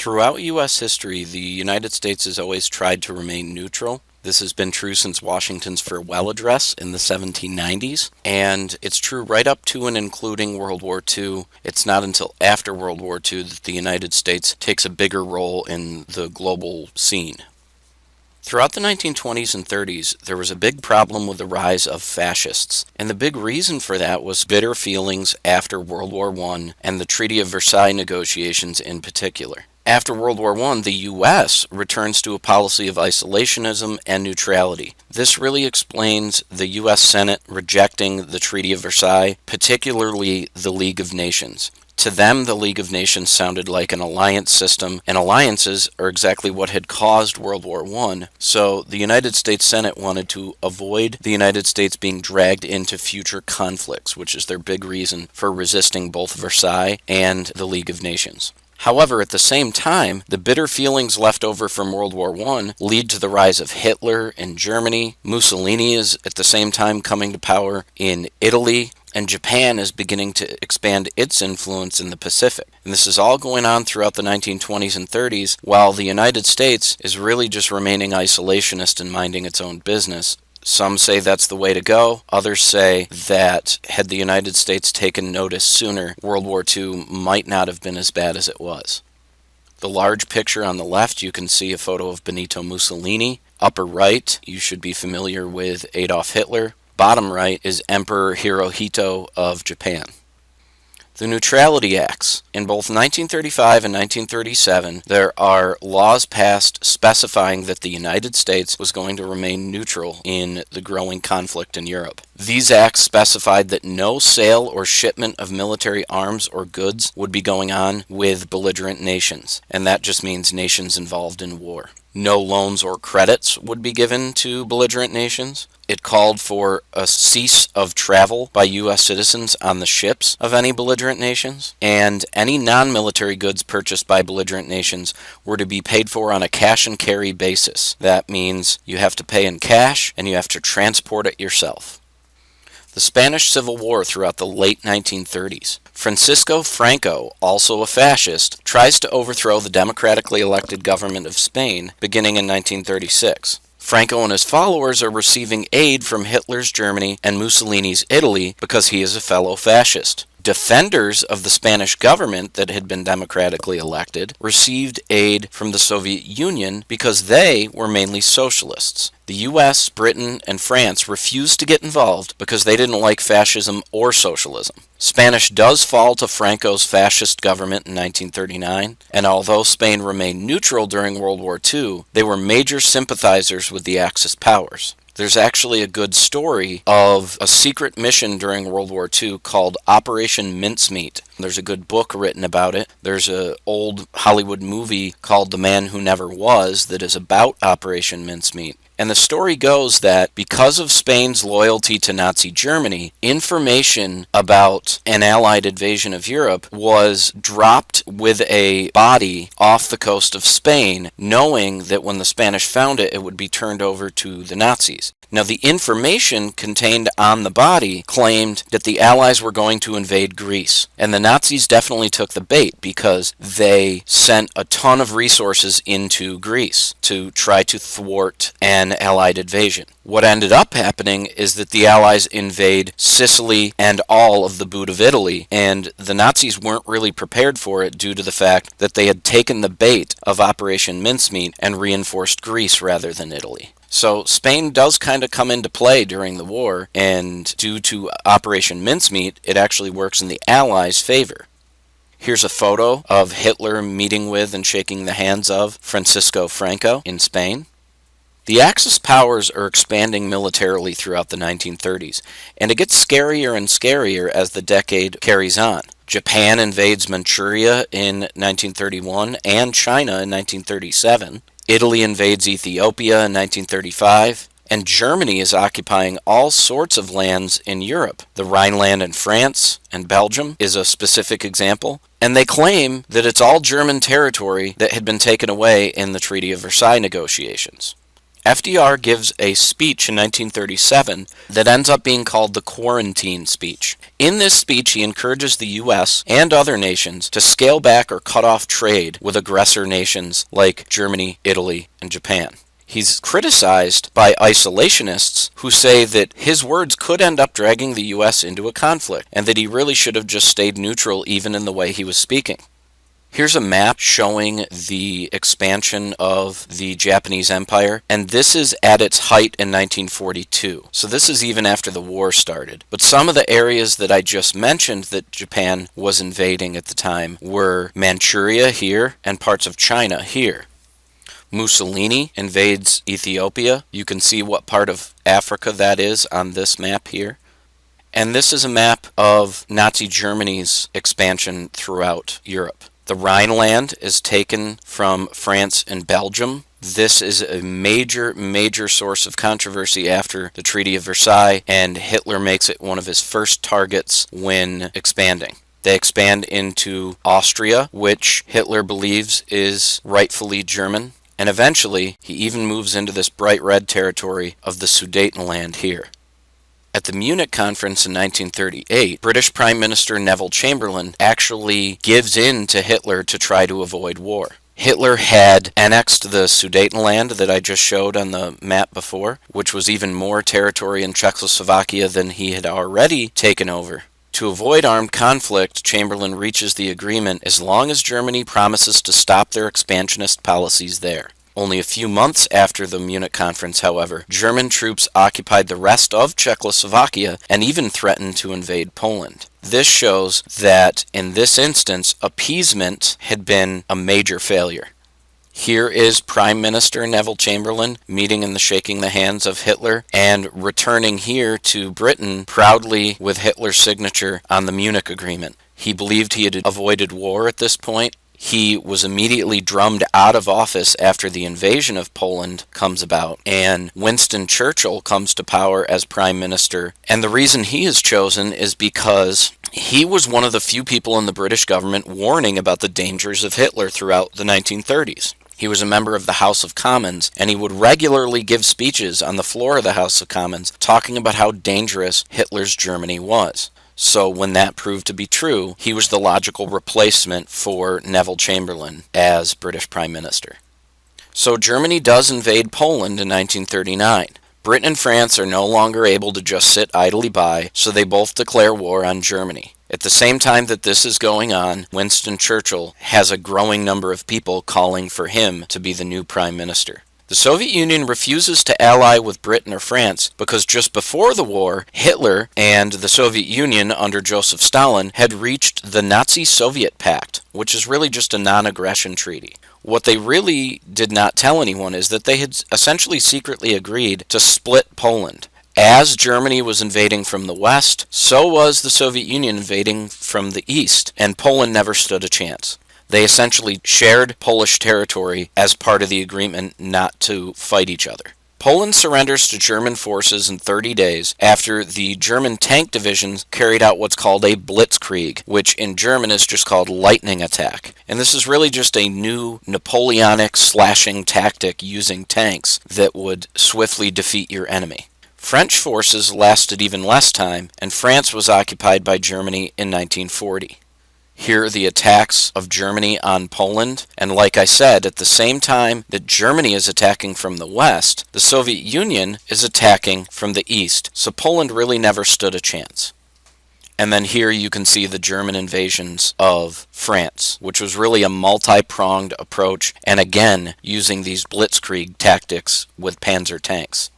Throughout U.S. history, the United States has always tried to remain neutral. This has been true since Washington's farewell address in the 1790s, and it's true right up to and including World War II. It's not until after World War II that the United States takes a bigger role in the global scene. Throughout the 1920s and 30s, there was a big problem with the rise of fascists, and the big reason for that was bitter feelings after World War I and the Treaty of Versailles negotiations in particular. After World War I, the U.S. returns to a policy of isolationism and neutrality. This really explains the U.S. Senate rejecting the Treaty of Versailles, particularly the League of Nations. To them, the League of Nations sounded like an alliance system, and alliances are exactly what had caused World War I, so the United States Senate wanted to avoid the United States being dragged into future conflicts, which is their big reason for resisting both Versailles and the League of Nations. However, at the same time, the bitter feelings left over from World War I lead to the rise of Hitler in Germany. Mussolini is at the same time coming to power in Italy, and Japan is beginning to expand its influence in the Pacific. And this is all going on throughout the 1920s and 30s, while the United States is really just remaining isolationist and minding its own business. Some say that's the way to go. Others say that had the United States taken notice sooner, World War II might not have been as bad as it was. The large picture on the left, you can see a photo of Benito Mussolini. Upper right, you should be familiar with Adolf Hitler. Bottom right is Emperor Hirohito of Japan. The Neutrality Acts. In both 1935 and 1937, there are laws passed specifying that the United States was going to remain neutral in the growing conflict in Europe. These acts specified that no sale or shipment of military arms or goods would be going on with belligerent nations, and that just means nations involved in war. No loans or credits would be given to belligerent nations. It called for a cease of travel by U.S. citizens on the ships of any belligerent nations, and any non-military goods purchased by belligerent nations were to be paid for on a cash-and-carry basis. That means you have to pay in cash, and you have to transport it yourself. The Spanish Civil War throughout the late 1930s. Francisco Franco, also a fascist, tries to overthrow the democratically elected government of Spain beginning in 1936. Franco and his followers are receiving aid from Hitler's Germany and Mussolini's Italy because he is a fellow fascist. Defenders of the Spanish government that had been democratically elected received aid from the Soviet Union because they were mainly socialists. The US, Britain, and France refused to get involved because they didn't like fascism or socialism. Spanish does fall to Franco's fascist government in 1939, and although Spain remained neutral during World War II, they were major sympathizers with the Axis powers. There's actually a good story of a secret mission during World War II called Operation Mincemeat. There's a good book written about it. There's an old Hollywood movie called The Man Who Never Was that is about Operation Mincemeat. And the story goes that because of Spain's loyalty to Nazi Germany, information about an Allied invasion of Europe was dropped with a body off the coast of Spain, knowing that when the Spanish found it, it would be turned over to the Nazis. Now, the information contained on the body claimed that the Allies were going to invade Greece, and the Nazis definitely took the bait because they sent a ton of resources into Greece to try to thwart an Allied invasion. What ended up happening is that the Allies invade Sicily and all of the boot of Italy, and the Nazis weren't really prepared for it due to the fact that they had taken the bait of Operation Mincemeat and reinforced Greece rather than Italy. So Spain does kind of come into play during the war, and due to Operation Mincemeat, it actually works in the Allies' favor. Here's a photo of Hitler meeting with and shaking the hands of Francisco Franco in Spain. The Axis powers are expanding militarily throughout the 1930s, and it gets scarier and scarier as the decade carries on. Japan invades Manchuria in 1931 and China in 1937. Italy invades Ethiopia in 1935, and Germany is occupying all sorts of lands in Europe. The Rhineland in France and Belgium is a specific example, and they claim that it's all German territory that had been taken away in the Treaty of Versailles negotiations. FDR gives a speech in 1937 that ends up being called the Quarantine Speech. In this speech, he encourages the U.S. and other nations to scale back or cut off trade with aggressor nations like Germany, Italy, and Japan. He's criticized by isolationists who say that his words could end up dragging the U.S. into a conflict, and that he really should have just stayed neutral even in the way he was speaking. Here's a map showing the expansion of the Japanese Empire, and this is at its height in 1942. So this is even after the war started. But some of the areas that I just mentioned that Japan was invading at the time were Manchuria here and parts of China here. Mussolini invades Ethiopia. You can see what part of Africa that is on this map here. And this is a map of Nazi Germany's expansion throughout Europe. The Rhineland is taken from France and Belgium. This is a major source of controversy after the Treaty of Versailles, and Hitler makes it one of his first targets when expanding. They expand into Austria, which Hitler believes is rightfully German. And eventually, he even moves into this bright red territory of the Sudetenland here. At the Munich Conference in 1938, British Prime Minister Neville Chamberlain actually gives in to Hitler to try to avoid war. Hitler had annexed the Sudetenland that I just showed on the map before, which was even more territory in Czechoslovakia than he had already taken over. To avoid armed conflict, Chamberlain reaches the agreement as long as Germany promises to stop their expansionist policies there. Only a few months after the Munich Conference, however, German troops occupied the rest of Czechoslovakia and even threatened to invade Poland. This shows that, in this instance, appeasement had been a major failure. Here is Prime Minister Neville Chamberlain meeting and shaking the hands of Hitler and returning here to Britain proudly with Hitler's signature on the Munich Agreement. He believed he had avoided war at this point. He was immediately drummed out of office after the invasion of Poland comes about, and Winston Churchill comes to power as Prime Minister. And the reason he is chosen is because he was one of the few people in the British government warning about the dangers of Hitler throughout the 1930s. He was a member of the House of Commons, and he would regularly give speeches on the floor of the House of Commons talking about how dangerous Hitler's Germany was. So when that proved to be true, he was the logical replacement for Neville Chamberlain as British Prime Minister. So Germany does invade Poland in 1939. Britain and France are no longer able to just sit idly by, so they both declare war on Germany. At the same time that this is going on, Winston Churchill has a growing number of people calling for him to be the new Prime Minister. The Soviet Union refuses to ally with Britain or France because just before the war, Hitler and the Soviet Union under Joseph Stalin had reached the Nazi-Soviet Pact, which is really just a non-aggression treaty. What they really did not tell anyone is that they had essentially secretly agreed to split Poland. As Germany was invading from the west, so was the Soviet Union invading from the east, and Poland never stood a chance. They essentially shared Polish territory as part of the agreement not to fight each other. Poland surrenders to German forces in 30 days after the German tank divisions carried out what's called a blitzkrieg, which in German is just called lightning attack. And this is really just a new Napoleonic slashing tactic using tanks that would swiftly defeat your enemy. French forces lasted even less time, and France was occupied by Germany in 1940. Here are the attacks of Germany on Poland, and like I said, at the same time that Germany is attacking from the west, the Soviet Union is attacking from the east, so Poland really never stood a chance. And then here you can see the German invasions of France, which was really a multi-pronged approach, and again, using these blitzkrieg tactics with panzer tanks.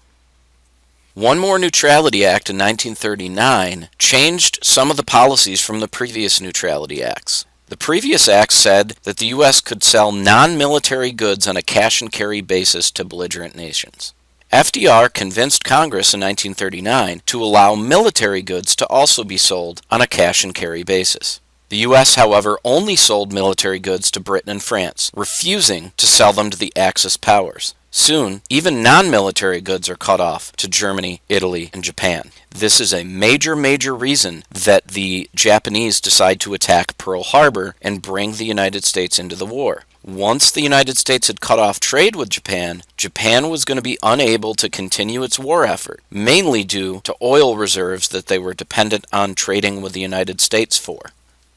One more Neutrality Act in 1939 changed some of the policies from the previous Neutrality Acts. The previous act said that the U.S. could sell non-military goods on a cash-and-carry basis to belligerent nations. FDR convinced Congress in 1939 to allow military goods to also be sold on a cash-and-carry basis. The U.S., however, only sold military goods to Britain and France, refusing to sell them to the Axis powers. Soon, even non-military goods are cut off to Germany, Italy, and Japan. This is a major, major reason that the Japanese decide to attack Pearl Harbor and bring the United States into the war. Once the United States had cut off trade with Japan, Japan was going to be unable to continue its war effort, mainly due to oil reserves that they were dependent on trading with the United States for.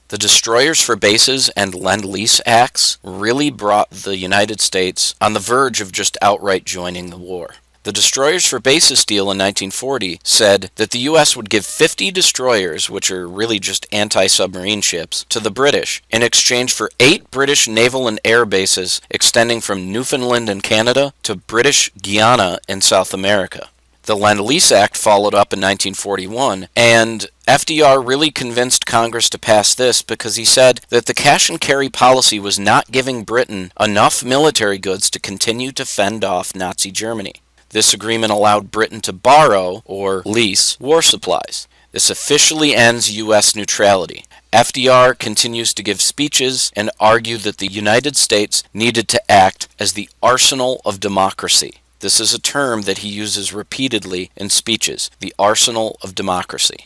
The Destroyers for Bases and Lend-Lease Acts really brought the United States on the verge of just outright joining the war. The Destroyers for Bases deal in 1940 said that the U.S. would give 50 destroyers, which are really just anti-submarine ships, to the British in exchange for 8 British naval and air bases extending from Newfoundland and Canada to British Guiana in South America. The Lend-Lease Act followed up in 1941, and FDR really convinced Congress to pass this because he said that the cash and carry policy was not giving Britain enough military goods to continue to fend off Nazi Germany. This agreement allowed Britain to borrow, or lease, war supplies. This officially ends U.S. neutrality. FDR continues to give speeches and argue that the United States needed to act as the arsenal of democracy. This is a term that he uses repeatedly in speeches, the arsenal of democracy.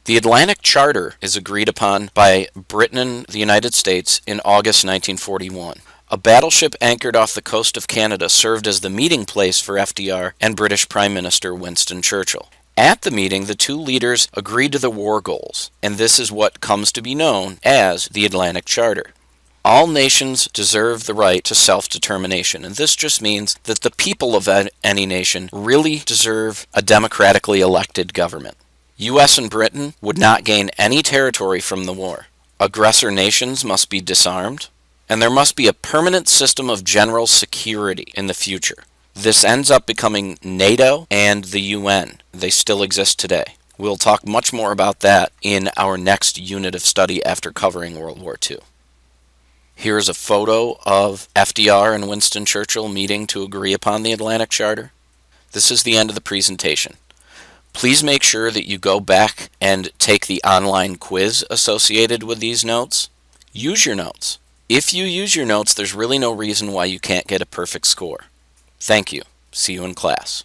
The Atlantic Charter is agreed upon by Britain and the United States in August 1941. A battleship anchored off the coast of Canada served as the meeting place for FDR and British Prime Minister Winston Churchill. At the meeting, the two leaders agreed to the war goals, and this is what comes to be known as the Atlantic Charter. All nations deserve the right to self-determination, and this just means that the people of any nation really deserve a democratically elected government. U.S. and Britain would not gain any territory from the war. Aggressor nations must be disarmed, and there must be a permanent system of general security in the future. This ends up becoming NATO and the UN. They still exist today. We'll talk much more about that in our next unit of study after covering World War II. Here's a photo of FDR and Winston Churchill meeting to agree upon the Atlantic Charter. This is the end of the presentation. Please make sure that you go back and take the online quiz associated with these notes. Use your notes. If you use your notes, there's really no reason why you can't get a perfect score. Thank you. See you in class.